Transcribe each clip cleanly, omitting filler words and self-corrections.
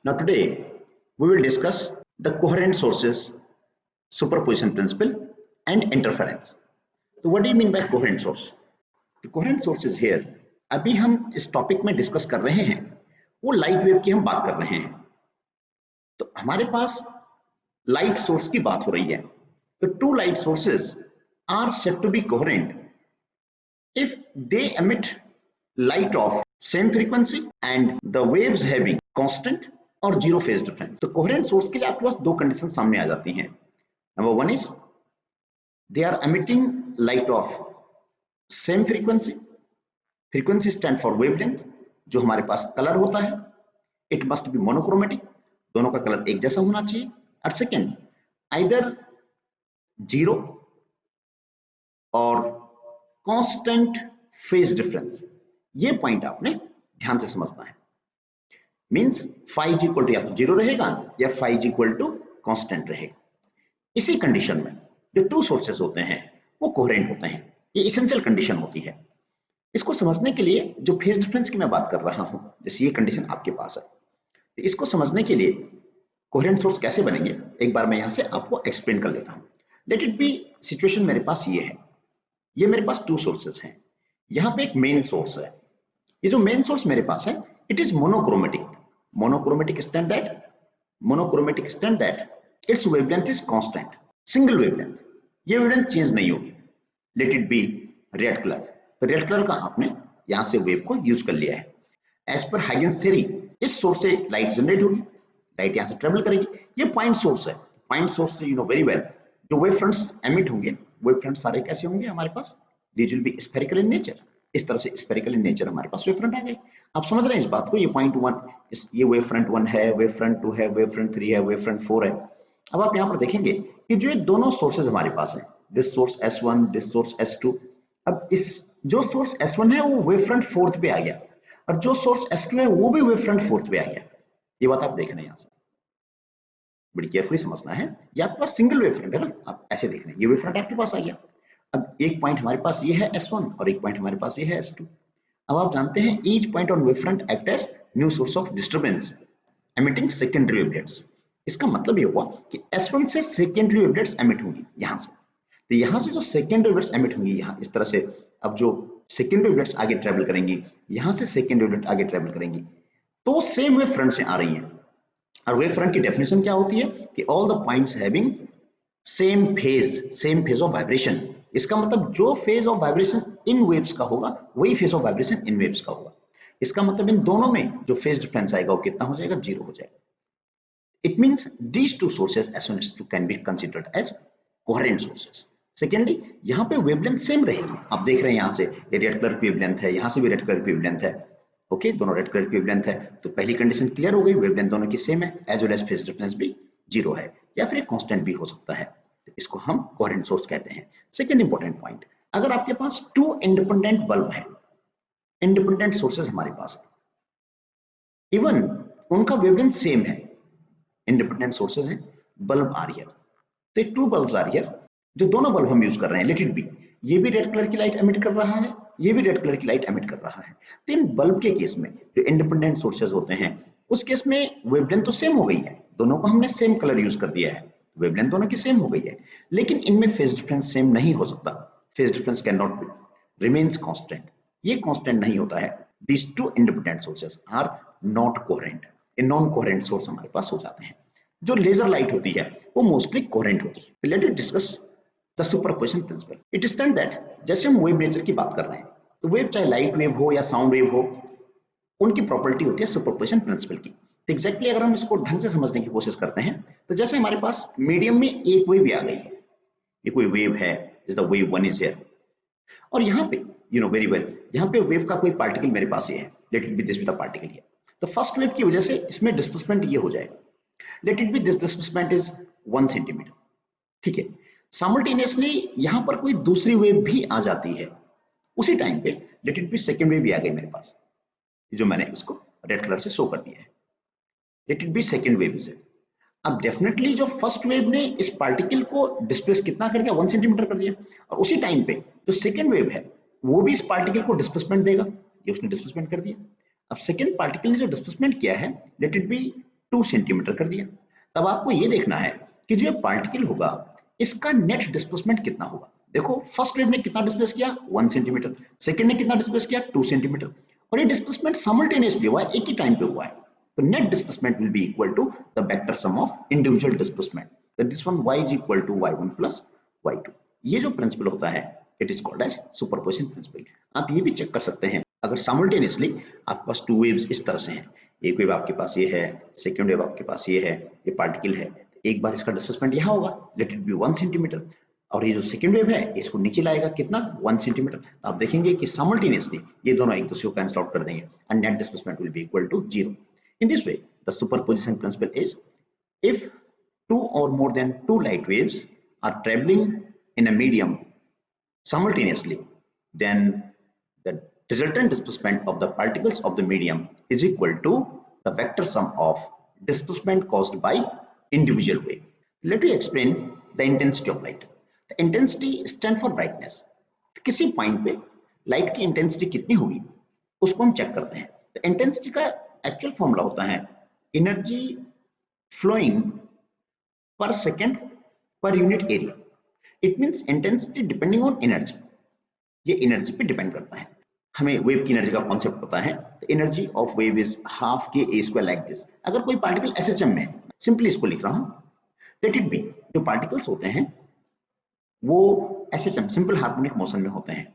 Now today we will discuss the coherent sources, superposition principle and interference. So what do you mean by coherent source? The coherent source is here. अभी हम इस topic में discuss कर रहे हैं वो light wave की हम बात कर रहे हैं। तो हमारे पास लाइट सोर्स की बात हो रही है। तो two light sources are said to be coherent if they emit light of same frequency and the waves having constant or zero phase difference. तो coherent source के लिए आपके पास दो कंडीशन सामने आ जाती हैं। Number one is they are emitting light of same frequency. Frequency stand for wavelength. जो हमारे पास कलर होता है it must be monochromatic. दोनों का कलर एक जैसा होना चाहिए। और सेकेंड either zero और कांस्टेंट फेज डिफरेंस। ये पॉइंट आपने ध्यान से समझना है। Means phi is equal to या तो जीरो रहेगा या phi is equal to constant रहेगा। इसी कंडीशन में जो टू सोर्सेस होते हैं वो कोहेरेंट होते हैं। ये इसेंशियल कंडीशन होती है। इसको समझने के लिए जो फेज डिफरेंस की मैं बात कर रहा हूं, जैसे ये कंडीशन आपके पास है, तो इसको समझने के लिए कोहेरेंट सोर्स कैसे बनेंगे एक बार मैं यहां से आपको एक्सप्लेन कर लेता हूं। लेट इट बी सिचुएशन मेरे पास ये है, ये मेरे पास टू सोर्सेस हैं। यहाँ पे एक मेन सोर्स है। ये जो मेन सोर्स मेरे पास है it is monochromatic. Monochromatic stand that it's wavelength is constant, single wavelength. ये वेवलेंथ चेंज नहीं होगी। Let it be red colour. तो रेड कलर का आपने यहाँ से वेव को यूज कर लिया है। एज पर हाइगेंस थ्योरी इस सोर्स से लाइट जनरेट होगी, लाइट यहाँ से ट्रेवल करेगी। ये पॉइंट सोर्स है। पॉइंट सोर्स से यू नो वेरी वेल जो वेव फ्रंट्स एमिट होंगे वेव फ्रंट सारे कैसे होंगे हमारे पास, these will be spherical in nature. इस तरह से स्फेरिकल इन नेचर हमारे पास वेव फ्रंट आ गए। आप समझ रहे हैं इस बात को। ये पॉइंट वन, ये वेव फ्रंट 1 है, वेव फ्रंट 2 है, वेव फ्रंट 3 है, वेव फ्रंट 4 है। अब आप यहाँ पर देखेंगे कि जो ये दोनों सोर्सेज हमारे पास है, this source S1, this source S2। अब इस जो सोर्स S1 है वो वेव फ्रंट 4th पे आ गया और जो सोर्स S2 है वो भी वेव फ्रंट 4th पे आ गया। ये बात आप देख रहे हैं यहाँ से, बड़ी केयरफुली समझना है। ये आपके पास सिंगल वेव फ्रंट है ना, आप ऐसे देख रहे हैं। ये वेव फ्रंट आपके पास आ गया। अब एक पॉइंट हमारे पास ये है S1 और एक पॉइंट हमारे पास ये है S2। अब आप जानते हैं each point on wave front act as new source of disturbance emitting secondary wavelets. इसका मतलब ये हुआ कि S1 से सेकेंडरी वेवलेट्स एमिट होंगी यहाँ से। तो यहाँ से जो सेकेंडरी वेवलेट्स एमिट होंगी यहाँ इस तरह से, अब जो सेकेंडरी वेवलेट्स आगे ट्रेवल करेंगी, यहाँ से सेकेंडरी वेवलेट आगे ट्रेवल करेंगी, तो सेम वेव फ्रंट से आ रही हैं। और वेव फ्रंट की डेफिनेशन क्या होती है कि all the points having same phase of vibration. इसका मतलब जो phase of vibration in waves का होगा वही phase of vibration in waves का होगा। इसका मतलब इन दोनों में जो फेज डिफरेंस आएगा वो कितना हो जाएगा, जीरो हो जाएगा। It means these two sources S1 S2 can be considered as coherent sources. Secondly यहाँ पे वेवलेंथ सेम रहेगी। आप देख रहे हैं यहाँ से ये रेड कलर की वेवलेंथ है, यहाँ से भी रेड कलर की वेवलेंथ है। ओके, दोनों रेड कलर की वेवलेंथ है। तो पहली कंडीशन क्लियर हो गई, वेवलेंथ दोनों की सेम है, as well as phase difference भी जीरो है या फिर कांस्टेंट भी हो सकता है। तो इसको हम कोहेरेंट सोर्स कहते हैं। सेकंड इंपॉर्टेंट पॉइंट, अगर आपके पास टू इंडिपेंडेंट बल्ब है, इंडिपेंडेंट सोर्सेज हमारे पास है, इवन उनका वेवलेंथ सेम है, इंडिपेंडेंट सोर्सेज हैं, बल्ब आर हियर। तो टू बल्ब्स आर हियर, जो दोनों बल्ब हम यूज कर रहे हैं, लेट इट बी, ये भी रेड कलर की लाइट एमिट कर रहा है, ये भी रेड कलर की लाइट एमिट कर रहा है। तो इन बल्ब के केस में जो इंडिपेंडेंट सोर्सेज होते हैं उस केस में वेवलेंथ तो सेम हो गई है, दोनों को हमने सेम कलर यूज कर दिया है, वेवलेंथ दोनों की सेम हो गई है, लेकिन इनमें फेज डिफरेंस सेम नहीं हो सकता। Phase difference can not be remains constant, ये कांस्टेंट नहीं होता है। These two independent sources are not coherent. ये नॉन कोहेरेंट सोर्स हमारे पास हो जाते हैं। जो लेजर लाइट होती है वो मोस्टली कोहेरेंट होती है। Let us discuss the superposition principal. It stand that जैसे हम वेव नेचर की बात कर रहे हैं, तो वेव चाहे लाइट वेव हो या साउंड वेव हो, उनकी प्रॉपर्टी होती है सुपरपोजिशन प्रिंसिपल की। एग्जैक्टली अगर हम इसको ढंग से समझने की कोशिश करते हैं तो जैसे हमारे पास मीडियम में एक वेव आ गई है, ये कोई वेव है, is the wave 1 is here, और यहाँ पे यू नो वेरी वेल यहाँ पे वेव का कोई पार्टिकल मेरे पास ये है, let it be this with the particle here. तो फर्स्ट वेव की वजह से इसमें डिस्प्लेसमेंट ये हो जाएगा, let it be this displacement is 1 centimetre. ठीक है, साइमल्टेनियसली यहाँ पर कोई दूसरी वेव भी आ जाती है, उसी टाइम पे let it be second wave भी आ गई मेरे पास, जो मैंने इसको रेड कलर से शो कर दिया है, let it be second wave is. अब डेफिनेटली जो फर्स्ट वेव ने इस पार्टिकल को डिस्प्लेस कितना कर दिया, 1 सेंटीमीटर कर दिया, और उसी टाइम पे जो सेकंड वेव है वो भी इस पार्टिकल को डिस्प्लेसमेंट देगा, ये उसने डिस्प्लेसमेंट कर दिया। अब सेकंड पार्टिकल ने जो डिस्प्लेसमेंट किया है लेट इट बी 2 सेंटीमीटर कर दिया। तब आपको ये देखना है कि जो ये पार्टिकल होगा इसका नेट डिस्प्लेसमेंट कितना होगा। देखो फर्स्ट वेव ने कितना डिस्प्लेस किया 1 सेंटीमीटर, सेकंड ने कितना डिस्प्लेस किया 2 सेंटीमीटर, और ये डिस्प्लेसमेंट साइमल्टेनियसली हुआ है, एक ही टाइम पे हुआ है। तो net displacement will be equal to the vector sum of individual displacement, that this one y is equal to y1 plus y2। ये जो प्रिंसिपल होता है it is called as superposition principle. आप ये भी चेक कर सकते हैं अगर साइमल्टेनियसली आपके पास 2 वेव्स इस तरह से हैं, एक वेव आपके पास ये है, सेकंड वेव आपके पास ये है, ये पार्टिकल है, एक बार इसका डिस्प्लेसमेंट यहाँ होगा, लेट इट बी 1 सेंटीमीटर, और ये जो सेकंड वेव है इसको नीचे लाएगा कितना 1 सेंटीमीटर। तो आप देखेंगे कि साइमल्टेनियसली ये दोनों एक दूसरे को कैंसिल आउट कर देंगे and net displacement will be equal to 0। In this way the superposition principle is if 2 or more than 2 light waves are traveling in a medium simultaneously, then the resultant displacement of the particles of the medium is equal to the vector sum of displacement caused by individual wave. Let me explain the intensity of light. The intensity stands for brightness. किसी point पे light की intensity कितनी होगी उसको हम check करते हैं। तो इंटेंसिटी का एक्चुअल फॉर्मूला होता है energy flowing per second per unit area. It means intensity depending on energy. ये एनर्जी पे डिपेंड करता है। हमें वेव की एनर्जी का कॉन्सेप्ट पता है, तो energy of wave is half के ए स्क्वायर लाइक दिस। अगर कोई पार्टिकल एसएचएम में, सिंपली इसको लिख रहा हूं, लेट इट बी, जो पार्टिकल्स होते हैं वो एसएचएम सिंपल हार्मोनिक मोशन में होते हैं,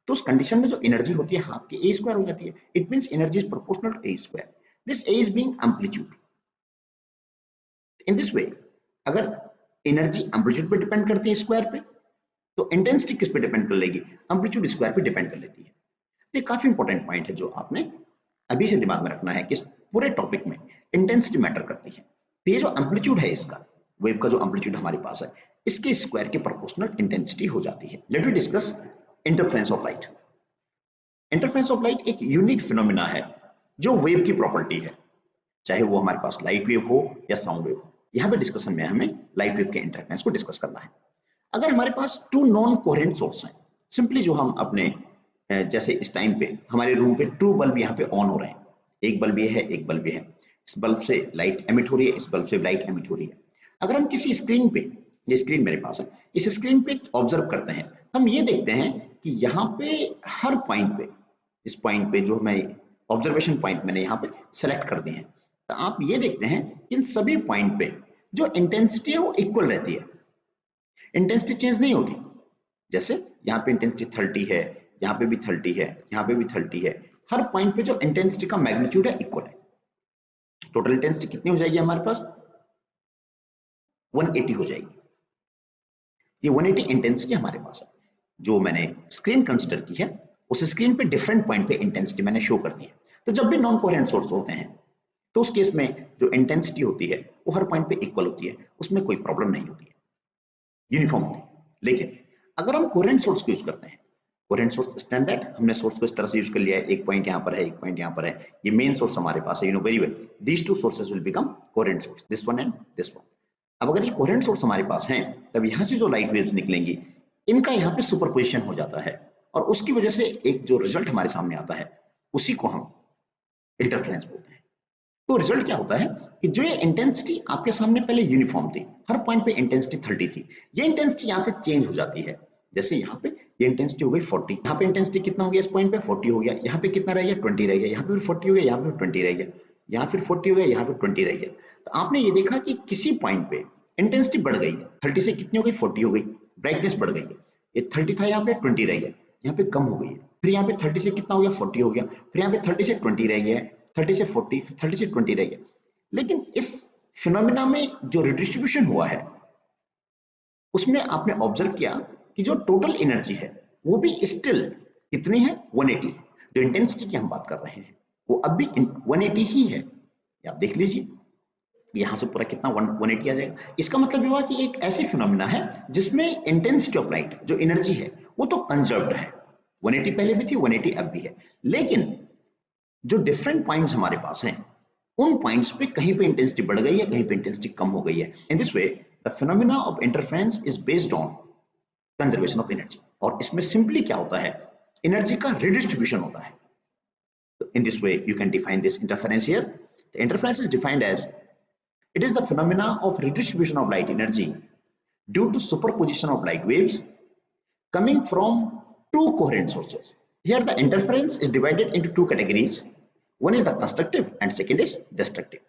तो उस कंडीशन में जो एनर्जी होती है हाफ के ए स्क्वायर हो जाती है। It means energy is proportional to A square, this A is being amplitude. In this way अगर एनर्जी एम्पलीट्यूड पे डिपेंड करती है स्क्वायर पे, तो इंटेंसिटी किस पे डिपेंड कर लेगी, एम्पलीट्यूड स्क्वायर पे डिपेंड कर लेती है। तो ये काफी इंपॉर्टेंट पॉइंट है जो आपने अभी से दिमाग में रखना है कि इस पूरे टॉपिक में इंटेंसिटी मैटर करती है। तो ये जो एम्पलीट्यूड है इसका, वेव का जो एम्पलीट्यूड हमारे पास है, इसके स्क्वायर के प्रोपोर्शनल इंटेंसिटी हो जाती है। Let we discuss interference of light. Interference of light एक यूनिक फिनोमिना है जो वेव की प्रॉपर्टी है, चाहे वो हमारे पास लाइट वेव हो या साउंड वेव हो। यहाँ पे डिस्कशन में हमें लाइट वेव के इंटरफेरेंस को डिस्कस करना है। अगर हमारे पास 2 नॉन कोहेरेंट सोर्स हैं, सिंपली जो हम अपने जैसे इस टाइम पे हमारे रूम पे 2 बल्ब यहाँ पे ऑन हो रहे हैं, एक बल्ब ये है, एक बल्ब ये है, इस बल्ब से लाइट एमिट हो रही है, इस बल्ब से लाइट एमिट हो रही है। अगर हम किसी स्क्रीन पे, ये स्क्रीन मेरे पास है, इस स्क्रीन पे ऑब्जर्व करते हैं, हम ये देखते हैं कि यहाँ पे हर पॉइंट पे, इस पॉइंट पे जो मैं ऑब्जर्वेशन पॉइंट मैंने यहाँ पे सेलेक्ट कर दिए हैं, तो आप ये देखते हैं इन सभी पॉइंट पे जो इंटेंसिटी है वो इक्वल रहती है, इंटेंसिटी चेंज नहीं होती। जैसे यहाँ पे इंटेंसिटी 30 है, यहाँ पे भी 30 है, यहाँ पे भी 30 है, हर पॉइंट पे जो इंटेंसिटी का मैग्नीट्यूड है इक्वल है। टोटल इंटेंसिटी कितनी हो जाएगी हमारे पास 180 हो जाएगी। ये 180 इंटेंसिटी हमारे पास है। जो मैंने स्क्रीन कंसीडर की है उस स्क्रीन पे डिफरेंट पॉइंट पे इंटेंसिटी मैंने शो कर दी है। तो जब भी नॉन कोहेरेंट सोर्स होते हैं तो उस केस में जो इंटेंसिटी होती है वो हर पॉइंट पे इक्वल होती है, उसमें कोई प्रॉब्लम नहीं होती है, यूनिफॉर्म होती है। लेकिन अगर हम कोहेरेंट सोर्स को यूज करते हैं, कोहेरेंट सोर्स स्टैंडर्ड, हमने सोर्स को इस तरह से यूज कर लिया है, एक पॉइंट यहाँ पर है, एक पॉइंट यहाँ पर है, ये मेन सोर्स हमारे पास है, you know very well, these 2 sources will become coherent source, this one and this one. अब अगर ये कोहेरेंट सोर्स हमारे पास हैं, तब यहाँ से जो लाइट वेव्स निकलेंगी इनका यहाँ पे सुपरपोजिशन हो जाता है, और उसकी वजह से एक जो रिजल्ट हमारे सामने आता है उसी को हम इंटरफेरेंस बोलते हैं। तो रिजल्ट क्या होता है कि जो ये इंटेंसिटी आपके सामने पहले यूनिफॉर्म थी, हर पॉइंट पे इंटेंसिटी 30 थी, ये इंटेंसिटी यहाँ से चेंज हो जाती है। जैसे यहाँ पे ये इंटेंसिटी हो गई 40, यहाँ पे इंटेंसिटी कितना हो गया, इस पॉइंट पे 40 हो गया, यहाँ पे कितना रह गया 20 रह गया, यहाँ पे फिर 40 हो गया, यहाँ पे 20 रह गया, यहाँ फिर 40 हो गया, यहाँ पे 20 रह गया। तो आपने ये देखा कि किसी पॉइंट पे इंटेंसिटी बढ़ गई है, 30 से कितनी हो गई 40 हो गई, ब्राइटनेस बढ़ गई है, ये 30 था यहाँ पे 20 रह गया, यहाँ पे कम हो गई है, फिर यहाँ पे 30 से कितना हो गया 40 हो गया, फिर यहाँ पे 30 से 20 रह गया, 30 से 40, फिर 30 से 20 रह गया। लेकिन इस फिनोमिना में जो रिडिस्ट्रीब्यूशन हुआ है उसमें आपने ऑब्जर्व किया कि जो टोटल एनर्जी है वो भी स्टिल कितनी है 180। जो इंटेंसिटी की हम बात कर रहे हैं वो अब भी 180 ही है, आप देख लीजिए यहां से पूरा कितना 180 आ जाएगा। इसका मतलब ये हुआ कि एक ऐसी फिनोमिना है जिसमें इंटेंसिटी ऑफ लाइट जो एनर्जी है वो तो कंजर्व्ड है, 180 पहले भी थी 180 अब भी है, लेकिन जो डिफरेंट पॉइंट्स हमारे पास हैं उन पॉइंट्स पे कहीं पे इंटेंसिटी बढ़ गई है, कहीं पे इंटेंसिटी कम हो गई है। In this way the phenomena of interference is based on conservation of energy, और इसमें सिंपली क्या होता है एनर्जी का रिडिस्ट्रीब्यूशन होता है। In this way you can define this interference here. The interference is defined as It is the phenomena of redistribution of light energy due to superposition of light waves coming from two coherent sources. Here the interference is divided into two categories. One is the constructive and second is destructive.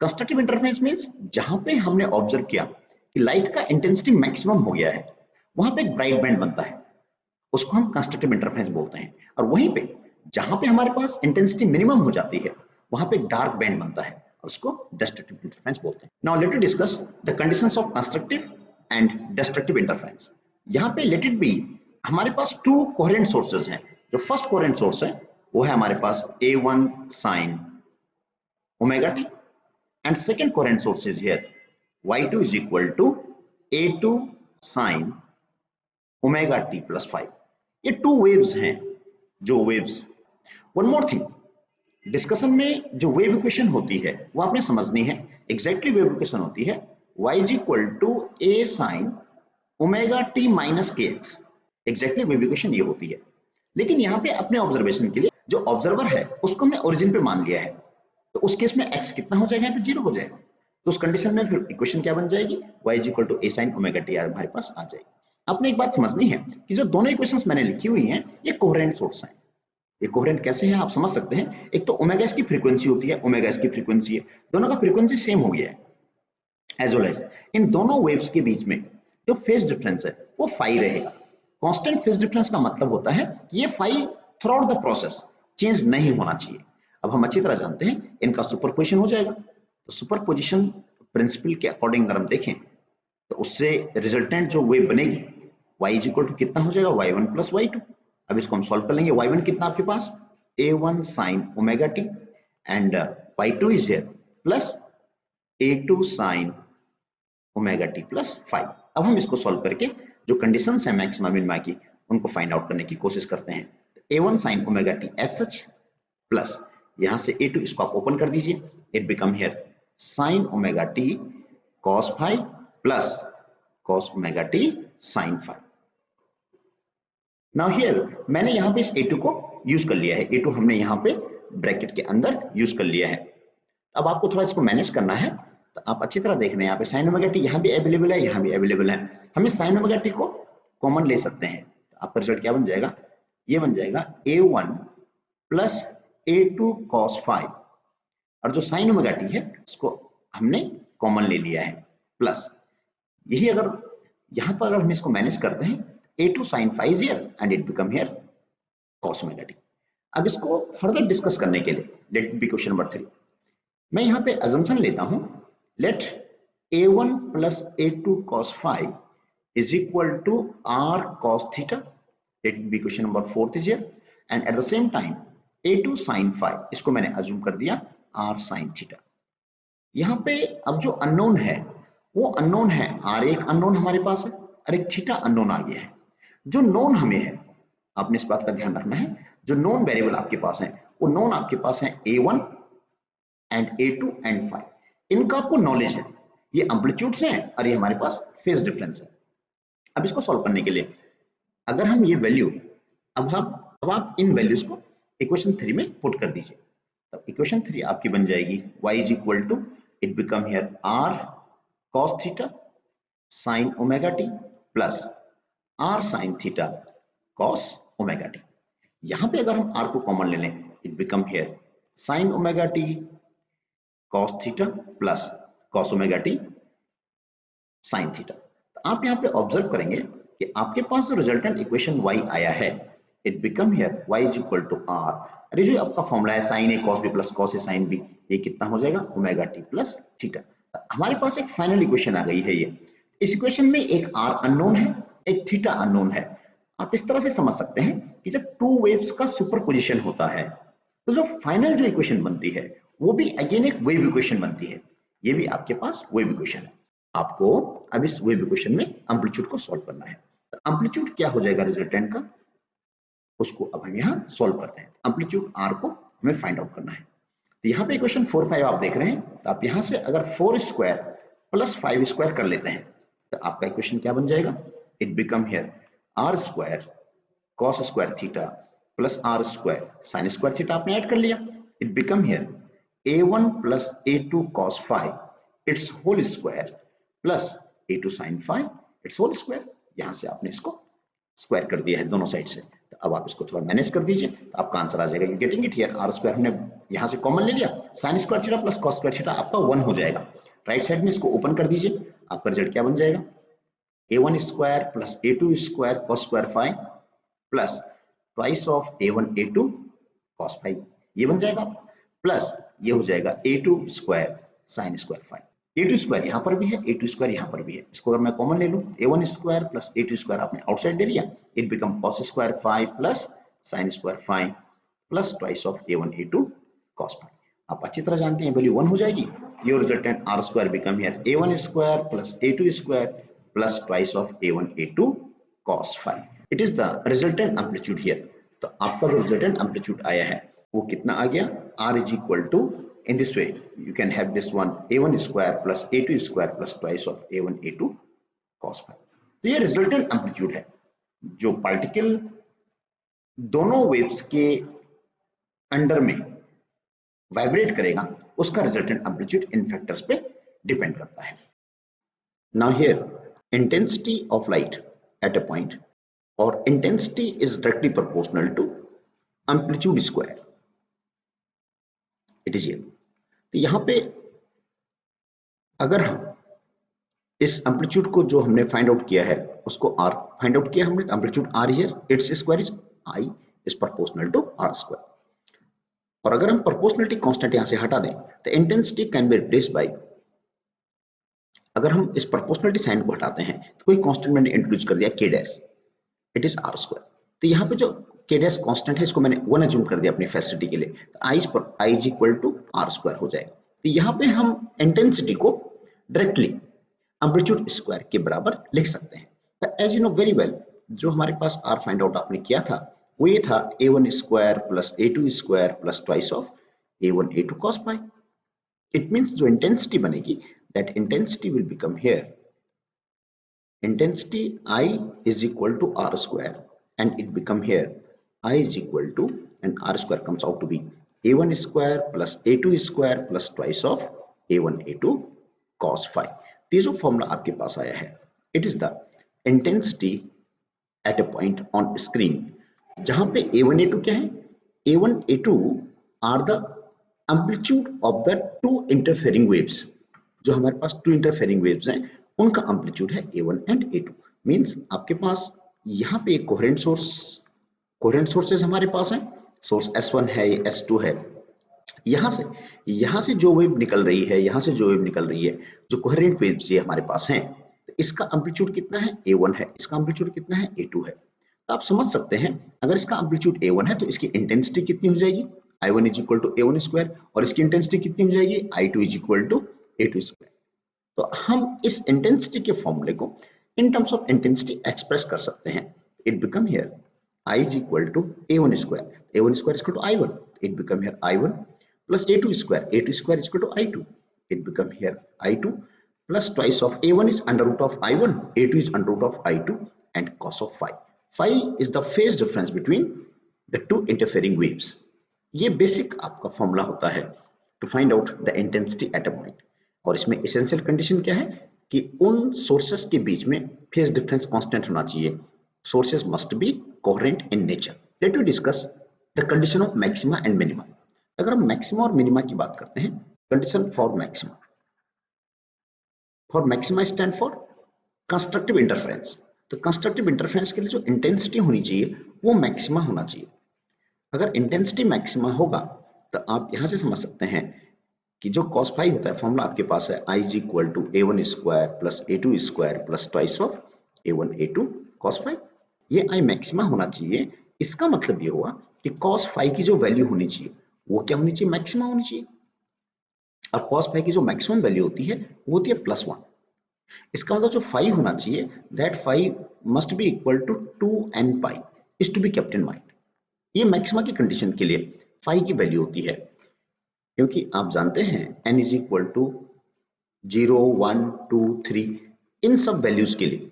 Constructive interference means जहां पे हमने observe किया कि light का intensity maximum हो गया है, वहां पे एक ब्राइट बैंड बनता है, उसको हम कंस्ट्रक्टिव इंटरफेरेंस बोलते हैं। और वहीं पे जहां पे हमारे पास इंटेंसिटी मिनिमम हो जाती है, वहां पे एक डार्क बैंड बनता है, और उसको डिस्ट्रक्टिव इंटरफेरेंस बोलते हैं। Now let us discuss the conditions of constructive and destructive interference. यहाँ पे लेट इट बी हमारे पास टू कोहेरेंट सोर्सेज हैं। जो फर्स्ट कोहेरेंट सोर्स है वो है हमारे पास A1 sin omega T, and second coherent source is here Y2 is equal to A2 sin omega t plus 5। ये टू वेव्स हैं, जो waves. One more thing, discussion में जो वेव इक्वेशन होती है वो आपने समझनी है। एग्जैक्टली वेव इक्वेशन होती है y is equal to a sin omega T minus के एक्स। एग्जैक्टली वेव इक्वेशन ये होती है। लेकिन यहाँ पे अपने ऑब्जर्वेशन के लिए जो ऑब्जर्वर है उसको हमने ओरिजिन पे मान लिया है, तो उस केस में x कितना हो जाएगा, यहाँ पे 0 हो जाएगा। तो उस कंडीशन में फिर इक्वेशन क्या बन जाएगी, y is equal to a sin omega T हमारे पास आ जाएगी। आपने एक बात समझनी है कि जो दोनों इक्वेशंस मैंने लिखी हुई हैं ये कोहेरेंट सोर्स हैं। ये कोहेरेंट कैसे है आप समझ सकते हैं। एक तो ओमेगा एस की फ्रीक्वेंसी होती है, ओमेगा एस की फ्रीक्वेंसी है, दोनों का फ्रीक्वेंसी सेम हो गया है। एज वेल एज इन दोनों वेव्स के बीच में जो फेज डिफरेंस है वो फाई रहेगा। कांस्टेंट फेज डिफरेंस का मतलब होता है कि ये phi throughout the process change नहीं होना चाहिए। अब हम अच्छी तरह जानते हैं इनका सुपरपोजिशन हो जाएगा। तो सुपरपोजिशन प्रिंसिपल के अकॉर्डिंग अगर हम देखें तो उससे रिजल्टेंट जो वेव बनेगी y इज इक्वल टू कितना हो जाएगा, y1 प्लस y2। अब इसको हम सॉल्व कर लेंगे। y1 कितना आपके पास a1 sin omega T and y2 is here plus a2 sin omega t plus 5। अब हम इसको सॉल्व करके जो कंडीशंस है मैक्सिमा मिनिमा की उनको फाइंड आउट करने की कोशिश करते हैं। a1 sin omega t as such plus यहां से a2 इसको आप ओपन कर दीजिए, it become here sin omega t cos 5 plus cos omega t sin 5। Now here मैंने यहाँ पे इस A2 को यूज कर लिया है, A2 हमने यहाँ पे ब्रैकेट के अंदर यूज कर लिया है। अब आपको थोड़ा इसको मैनेज करना है, तो आप अच्छी तरह देख रहे हैं यहाँ पे sin ओमेगा टी यहाँ भी अवेलेबल है, यहाँ भी अवेलेबल है। हम इस sin ओमेगा टी को कॉमन ले सकते हैं, तो आपका रिजल्ट क्या बन जाएगा, ये बन जाएगा A1 प्लस A2 cos 5, और जो sin ओमेगा टी है उसको हमने कॉमन ले लिया है प्लस यही। अगर यहाँ पर अगर हम इसको मैनेज करते हैं A2 sin 5 is here and it become here cos omega t। अब इसको फर्दर डिस्कस करने के लिए लेट बी क्वेश्चन नंबर 3। मैं यहाँ पे अजम्पशन लेता हूँ, let A1 plus A2 cos 5 is equal to R cos theta। Let be question number 4 is here and at the same time A2 sin 5 इसको मैंने अज्यूम कर दिया R sin theta। यहाँ पे अब जो अननोन है वो अननोन है, R एक अननोन हमारे पास है और एक थीटा अननोन आ गया है। जो नोन हमें है, आपने इस बात का ध्यान रखना है, जो नोन वेरिएबल आपके पास है वो नोन आपके पास है A1 एंड A2 एंड 5। इनका आपको नॉलेज है, ये एम्पलीट्यूड्स हैं और ये हमारे पास फेज डिफरेंस है। अब इसको सॉल्व करने के लिए अगर हम ये वैल्यू अब आप इन वैल्यूज को इक्वेशन 3 में पुट कर दीजिए, तो इक्वेशन 3 आपकी बन जाएगी y is equal to it become here r cos theta sin omega t plus r sin theta cos omega t. यहां पे अगर हम r को कॉमन ले लें, it become here sin omega t cos theta plus cos omega t sin theta. तो आप यहां पे ऑब्जर्व करेंगे कि आपके पास जो रिजल्टेंट इक्वेशन y आया है, it become here y is equal to r। अरे जो आपका फॉर्मूला है sin a cos b plus cos a sin b, ये कितना हो जाएगा ओमेगा टी प्लस थीटा। हमारे पास एक फाइनल इक्वेशन आ गई है। ये इस इक्वेशन में एक r अननोन है, एक थीटा अननोन है। आप इस तरह से समझ सकते हैं कि जब टू वेव्स का सुपरपोजिशन होता है तो जो फाइनल जो इक्वेशन बनती है वो भी अगेन एक वेव इक्वेशन बनती है। ये भी आपके पास वेव इक्वेशन है। आपको अब इस वेव इक्वेशन में एम्पलीट्यूड को सॉल्व करना है। तो एम्पलीट्यूड क्या हो जाएगा रिजल्टेंट का, उसको अब हम यहाँ सॉल्व करते हैं। एम्पलीट्यूड r को हमें फाइंड आउट करना है। तो यहाँ पे इक्वेशन 4 5 आप देख रहे हैं, तो आप यहाँ से अगर 4 स्क्वायर प्लस 5 स्क्वायर कर लेते हैं तो आपका इक्वेशन क्या बन जाएगा, it become here r square cos square theta plus r square sin square theta आपने ऐड कर लिया, it become here a1 plus a2 cos 5 it's whole square plus a2 sin phi it's whole square. यहां से आपने इसको square कर दिया है दोनों साइड से, तो अब आप इसको थोड़ा मैनेज कर दीजिए तो आपका आंसर आ जाएगा। You getting it here, r square हमने यहां से कॉमन ले लिया, sine square theta plus cos square theta आपका 1 हो जाएगा। राइट साइड में इसको ओपन कर दीजिए, आपका रिजल्ट क्या बन जाएगा, a1 square plus a2 square cos square phi plus twice of a1 a2 cos फाई, ये बन जाएगा आपका, प्लस ये हो जाएगा a2 square sin square phi. a2 square यहाँ पर भी है, a2 स्क्वायर यहाँ पर भी है, इसको अगर मैं कॉमन ले लूं a1 square plus a2 square आपने आउटसाइड ले लिया, it become cos square phi plus sin square phi plus twice of a1 a2 cos phi. आप अच्छी तरह जानते हैं वैल्यू 1 हो जाएगी। Your resultant r square become here a1 square plus a2 square plus twice of a1 a2 cos phi. It is the resultant amplitude here. तो आपका जो रिजल्टेंट एम्पलीट्यूड आया है वो कितना आ गया, r is equal to, in this way you can have this one a1 square plus a2 square plus twice of a1 a2 cos phi। तो ये रिजल्टेंट एम्पलीट्यूड है, जो पार्टिकल दोनों वेव्स के अंडर में वाइब्रेट करेगा उसका रिजल्टेंट एम्पलीट्यूड इन फैक्टर्स पे डिपेंड करता है। Now here intensity of light at a point और intensity is directly proportional to amplitude square, it is here. तो यहां पे अगर हम इस एम्पलीट्यूड को जो हमने फाइंड आउट किया है उसको r फाइंड आउट किया हमने, amplitude r here, it's square is I is proportional to r square. और अगर हम प्रोपोर्शनलिटी कांस्टेंट यहां से हटा दें तो intensity can be replaced by, अगर हम इस प्रोपोर्शनलिटी साइन को हटाते हैं तो कोई कांस्टेंट मैंने इंट्रोड्यूस कर दिया k dash, it is r square. तो यहां पे जो k डैश कांस्टेंट है इसको मैंने 1 अज्यूम कर दिया अपनी फैसिलिटी के लिए, तो I is equal to r square हो जाएगा। तो यहाँ पे हम इंटेंसिटी को डायरेक्टली एम्पलीट्यूड स्क्वायर के बराबर लिख सकते हैं। As you know very well, जो हमारे पास r फाइंड आउट आपने किया था वो ये था a1 square plus a2 square plus twice of a1 a2 cos phi। It means जो इंटेंसिटी बनेगी that intensity will become here intensity I is equal to r square and it become here I is equal to, and r square comes out to be a1 square plus a2 square plus twice of a1 a2 cos phi। ये जो formula आपके पास आया है it is the intensity at a point on screen, जहां पे a1 a2 क्या है, a1 a2 are the amplitude of the two interfering waves. जो हमारे पास टू इंटरफेयरिंग वेव्स हैं उनका एम्पलीट्यूड है a1 एंड a2। मींस आपके पास यहाँ पे एक कोहेरेंट सोर्सेज हमारे पास हैं, सोर्स S1 है, ये S2 है। यहाँ से जो वेव निकल रही है, यहाँ से जो वेव निकल रही है, जो कोहेरेंट वेव्स ये हमारे पास हैं, तो इसका एम्पलीट्यूड कितना है, a1 है, इसका एम्पलीट्यूड कितना है, a2 है। तो आप समझ सकते हैं अगर इसका एम्पलीट्यूड a1 है तो इसकी इंटेंसिटी कितनी हो जाएगी, I1 is equal to a1 square, और इसकी इंटेंसिटी कितनी हो जाएगी, I2 is equal to a2 square. तो हम इस इंटेंसिटी के फॉर्मूले को in terms of intensity express कर सकते हैं। It become here I is equal to a1 square, a1 square is equal to I1, it become here I1 plus a2 square is equal to I2, it become here I2 plus twice of a1 is under root of I1, a2 is under root of I2 and cos of phi। Phi is the phase difference between the two interfering waves। ये basic आपका formula होता है to find out the intensity at a point। और इसमें essential condition क्या है कि उन सोर्सेस के बीच में फेज डिफरेंस कांस्टेंट होना चाहिए। Sources must be coherent in nature। Let me discuss the condition of maxima and minima। अगर हम मैक्सिमा और मिनिमा की बात करते हैं, condition for maxima stand for constructive interference. तो कंस्ट्रक्टिव इंटरफेरेंस के लिए जो इंटेंसिटी होनी चाहिए वो मैक्सिमा होना चाहिए। अगर इंटेंसिटी मैक्सिमा होगा तो आप यहां से समझ सकते हैं कि जो cos phi होता है, फॉर्मूला आपके पास है I is equal to a1 square plus a2 square plus twice of a1 a2 cos phi। ये I मैक्सिमा होना चाहिए। इसका मतलब ये हुआ कि cos phi की जो वैल्यू होनी चाहिए वो क्या होनी चाहिए, मैक्सिमा होनी चाहिए। और cos phi की जो मैक्सिमम वैल्यू होती है वो होती है +1। इसका मतलब जो phi होना चाहिए that phi must be equal to 2n pi is to be kept in mind. ये मैक्सिमा की कंडीशन के लिए phi की वैल्यू होती है, क्योंकि आप जानते हैं n इज इक्वल टू 0 1 2 3 इन सब वैल्यूज के लिए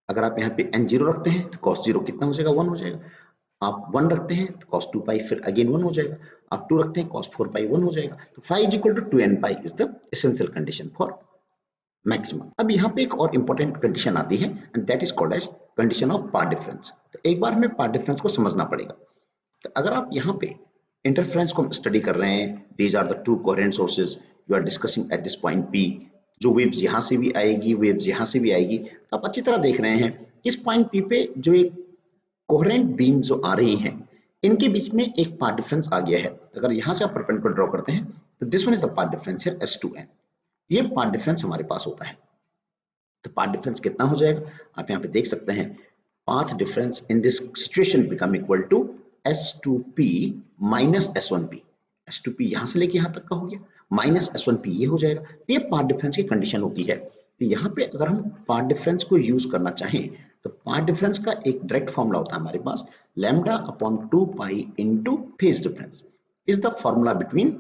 अगर आप यहाँ पे n0 रखते हैं तो cos 0 कितना हो जाएगा, 1 हो जाएगा। आप 1 रखते हैं तो cos 2 पाई फिर अगेन 1 हो जाएगा, आप 2 रखते हैं cos 4 पाई 1 हो जाएगा। तो phi is equal to 2n pi is the essential condition for maximum. अब यहाँ पे एक और इंपॉर्टेंट कंडीशन आती है and that is called as condition of path difference. तो एक बार हमें पाथ डिफरेंस को समझना पड़ेगा। तो अगर आप यहाँ पे इंटरफेरेंस को स्टडी कर रहे हैं, these are the two coherent sources you are discussing at this point P, जो वेव्स यहाँ से भी आएगी, वेव्स यहाँ से भी आएगी, तो आप अच्छी तरह देख रहे हैं इस पॉइंट P पे जो एक कोहेरेंट बीम जो आ रही हैं इनके बीच में एक पाथ डिफरेंस आ गया है। अगर यहाँ से आप परपेंडिकुलर ड्रॉ करते हैं तो this one is the path difference है S2n, ये पाथ डिफरेंस हमारे पास होता है। तो पाथ डिफरेंस कितना हो जाएगा आप यहाँ पे देख सकते हैं, path difference in this situation become equal to S2p minus S1p। S2p यहाँ से लेके यहाँ तक का हो गया, माइनस S1p ये हो जाएगा। ये पाथ डिफरेंस की कंडीशन होती है। तो यहाँ पे अगर हम पाथ डिफरेंस को यूज करना चाहें तो पाथ डिफरेंस का एक डायरेक्ट फॉर्मूला होता है हमारे पास, lambda upon 2 pi into phase difference is the formula between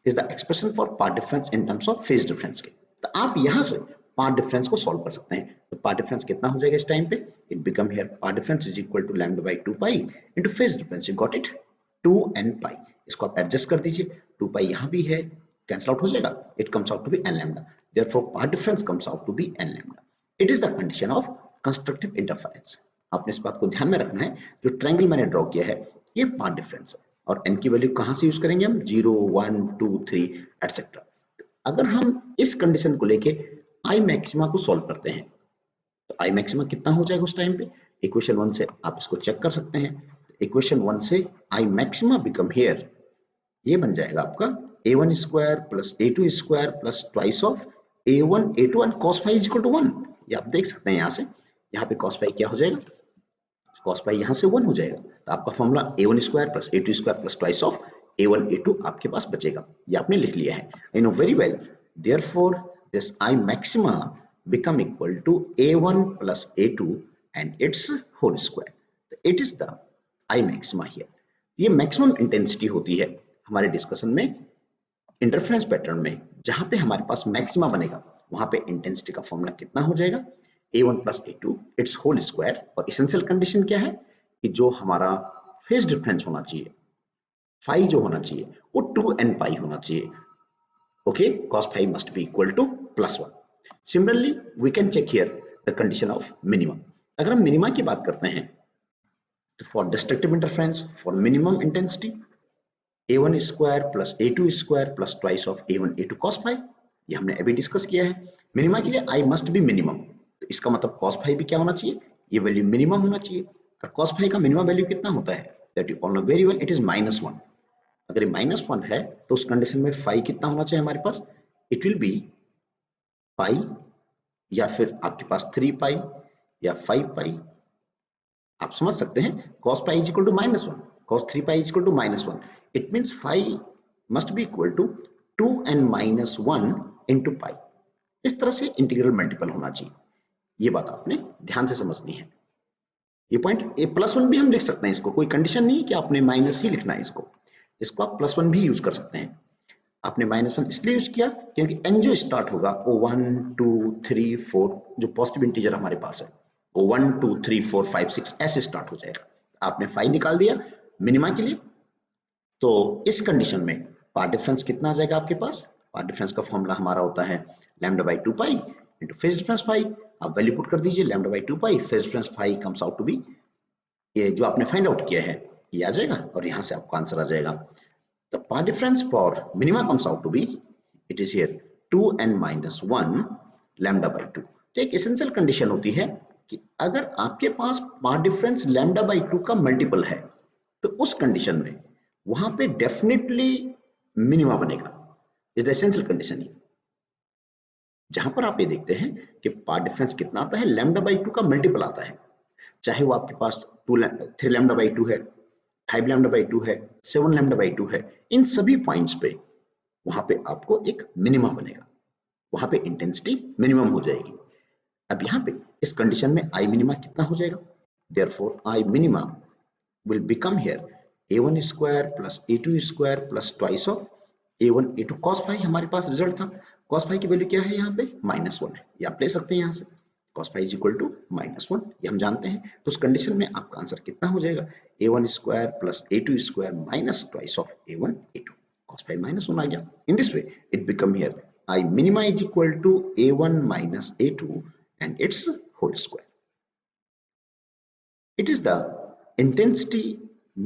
is the expression for path difference in terms of phase difference के। तो आप यहाँ से path difference को solve कर सकते हैं। तो path difference कितना हो जाएगा इस टाइम पे, it become here path difference is equal to lambda by 2 pi into phase difference, you got it 2n pi। इसको आप एडजस्ट कर दीजिए, 2 pi यहाँ भी है, कैंसिल आउट हो जाएगा, it comes out to be n lambda, therefore path difference comes out to be n lambda। it is the condition of constructive interference। आपने इस बात को ध्यान में रखना है, जो ट्रायंगल मैंने ड्रॉ किया है ये पाथ डिफरेंस है और n की वैल्यू कहां से यूज करेंगे हम, 0 1 2 3 एटसेट्रा। अगर हम इस कंडीशन को लेके I मैक्सिमा को सॉल्व करते हैं तो I मैक्सिमा कितना हो जाएगा उस टाइम पे, इक्वेशन 1 से आप इसको चेक कर सकते हैं। इक्वेशन 1 से I मैक्सिमा बिकम हियर, ये बन जाएगा आपका a1 square plus a2 square plus twice of a1 a2 and cos phi is equal to 1। ये आप देख सकते हैं यहाँ से, यहाँ पे cos phi क्या हो जाएगा, cos phi यहाँ से 1 हो जाएगा। तो आपका formula a1 square plus a2 square plus twice of a1 a2 आपके पास बचेगा। ये आपने लिख लिया है, you know very well, therefore this I maxima become equal to a1 plus a2 and its whole square। it is the I maxima here। ये maximum intensity होती है हमारे डिस्कशन में इंटरफेरेंस पैटर्न में, जहां पे हमारे पास मैक्सिमा बनेगा वहां पे इंटेंसिटी का फॉर्मूला कितना हो जाएगा, a1 plus a2 it's whole square. और एसेंशियल कंडीशन क्या है कि जो हमारा फेज डिफरेंस होना चाहिए, फाई जो होना चाहिए वो 2n पाई होना चाहिए। Okay, cos phi must be equal to +1। Similarly we can check here the condition of minimum. अगर हम मिनिमा की बात करते हैं तो for destructive interference for minimum intensity a1 square plus a2 square plus twice of a1 a2 cos phi, ये हमने अभी डिस्कस किया है। मिनिमा के लिए I मस्ट बी मिनिमम, तो इसका मतलब cos phi भी क्या होना चाहिए, ये वैल्यू मिनिमम होना चाहिए। और cos phi का मिनिमम वैल्यू कितना होता है, that you all know very well, it is -1। अगर ये -1 है तो उस कंडीशन में phi कितना होना चाहिए हमारे पास, इट विल बी पाई या फिर आपके पास 3 पाई या 5 पाई। आप समझ सकते हैं cos pi is equal to -1, cos 3 pi is equal to -1, it means phi must be equal to 2n minus 1 into pi। इस तरह से इंटीग्रल मल्टीपल होना चाहिए, ये बात आपने ध्यान से समझनी है। ये पॉइंट +1 भी हम लिख सकते हैं, इसको कोई कंडीशन नहीं है कि आपने माइनस ही लिखना है, इसको आप +1 भी यूज कर सकते हैं। आपने -1 इसलिए यूज किया क्योंकि n जो स्टार्ट होगा वो 1 2 3 4 जो पॉजिटिव इंटीजर हमारे पास है वो 1 2 3 4 5 6 ऐसे स्टार्ट हो जाएगा। आपने फाई निकाल दिया मिनिमा के लिए, तो इस कंडीशन में पाथ डिफरेंस कितना आ जाएगा आपके पास, पाथ डिफरेंस का फॉर्मूला हमारा होता है lambda by 2 pi into phase difference pi. आप वैल्यू पुट कर दीजिए, lambda by 2 pi phase difference pi comes out to be, ये जो आपने फाइंड आउट किया है ये आ जाएगा और यहाँ से आपको आंसर आ जाएगा। The path difference for minima comes out to be, it is here 2n minus 1 lambda by 2। तो एक एसेंशियल कंडीशन होती है कि अगर आपके पास पाथ डिफरेंस लैम्डा बाई 2 का मल्टीपल है तो उस कंडीशन में वहां पे डेफिनेटली मिनिमा बनेगा, इज द एसेंशियल कंडीशन। जहां पर आप ये देखते हैं कि पाथ डिफरेंस कितना आता है, लैम्डा बाई 2 का मल्टीपल आता है, चाहे वो आपके पास 3 लैम्डा बाई 2 है, 5 लैम्डा बाई 2 है, 7 लैम्डा बाई 2 है, इन सभी पॉइंट्स पे वहां पे आपको एक मिनिमा बनेगा, वहां पे इंटेंसिटी मिनिमम हो जाएगी। अब यहाँ पे इस कंडीशन में आई मिनिमा कितना हो जाएगा, therefore I minima will become here a1 square plus a2 square plus twice of a1 a2 cos phi। हमारे पास रिजल्ट था, cos phi की वैल्यू क्या है यहाँ पे -1 है, ये आप ले सकते हैं यहाँ से। cos phi is equal to -1, ये हम जानते हैं। तो उस कंडीशन में आपका आंसर कितना हो जाएगा, a1 square plus a2 square minus twice of a1 a2, cos phi -1 आ गया। इन this way it become here I minima is equal to a1 minus a2 and its whole square. It is the intensity,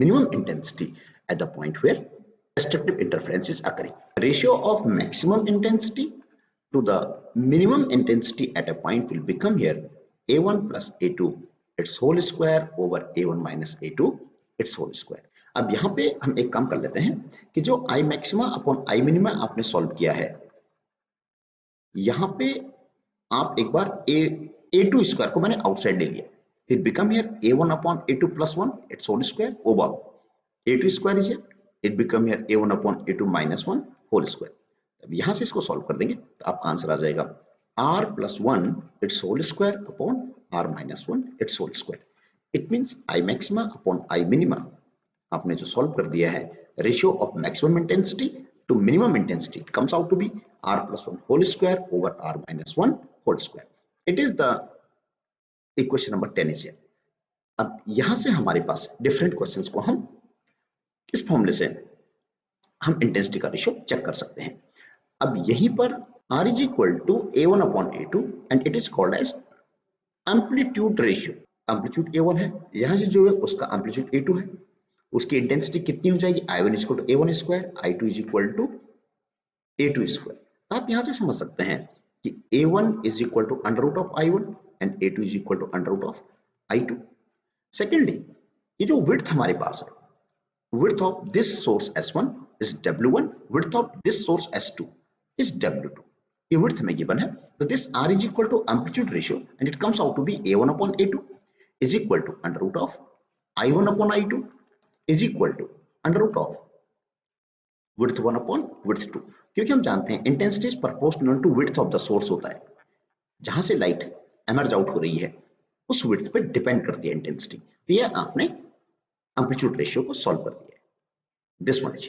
minimum intensity at the point where destructive interference is occurring. The ratio of maximum intensity to the minimum intensity at a point will become here a1 plus a2 its whole square over a1 minus a2 its whole square. अब यहाँ पे हम एक काम कर लेते हैं कि जो I maxima upon I minima आपने सॉल्व किया है, यहाँ पे आप एक बार a2 स्क्वायर को मैंने आउटसाइड ले लिया, फिर become here a1 upon a2 plus 1 it's whole square over a2 square is it become here a1 upon a2 minus 1 whole square. अब यहाँ से इसको सॉल्व कर देंगे तो आपका आंसर आ जाएगा r plus 1 it's whole square upon r minus 1 it's whole square. It means I maxima upon I minima आपने जो सॉल्व कर दिया है, ratio of maximum intensity to minimum intensity, it comes out to be r plus 1 whole square over r minus 1 whole square. It is the equation number 10 is here. अब यहां से हमारे पास different questions को हम इस फॉर्मूले से हम इंटेंसिटी का रेशियो चेक कर सकते हैं। अब यहीं पर r is equal to a1 upon a2 and it is called as amplitude ratio. Amplitude a1 है, यहां से जो है उसका एम्पलीट्यूड a2 है, उसकी इंटेंसिटी कितनी हो जाएगी, I1 is equal to a1 square, I2 is equal to a2 square. आप यहां से समझ सकते हैं कि a1 is equal to under root of I1 and a2 is equal to under root of I2। Secondly, ये जो विड्थ हमारे पास है, width of this source S1 is W1, width of this source S2 is W2. ये width में given है, so this R is equal to amplitude ratio and it comes out to be A1 upon A2 is equal to under root of I1 upon I2 is equal to under root of width 1 upon width 2, क्योंकि हम जानते हैं intensity is proportional to width of the source होता है, जहां से light emerge out हो रही है उस width पे डिपेंड करती है इंटेंसिटी। तो ये आपने एम्पलीट्यूड रेशियो को सॉल्व कर दिया है। This one is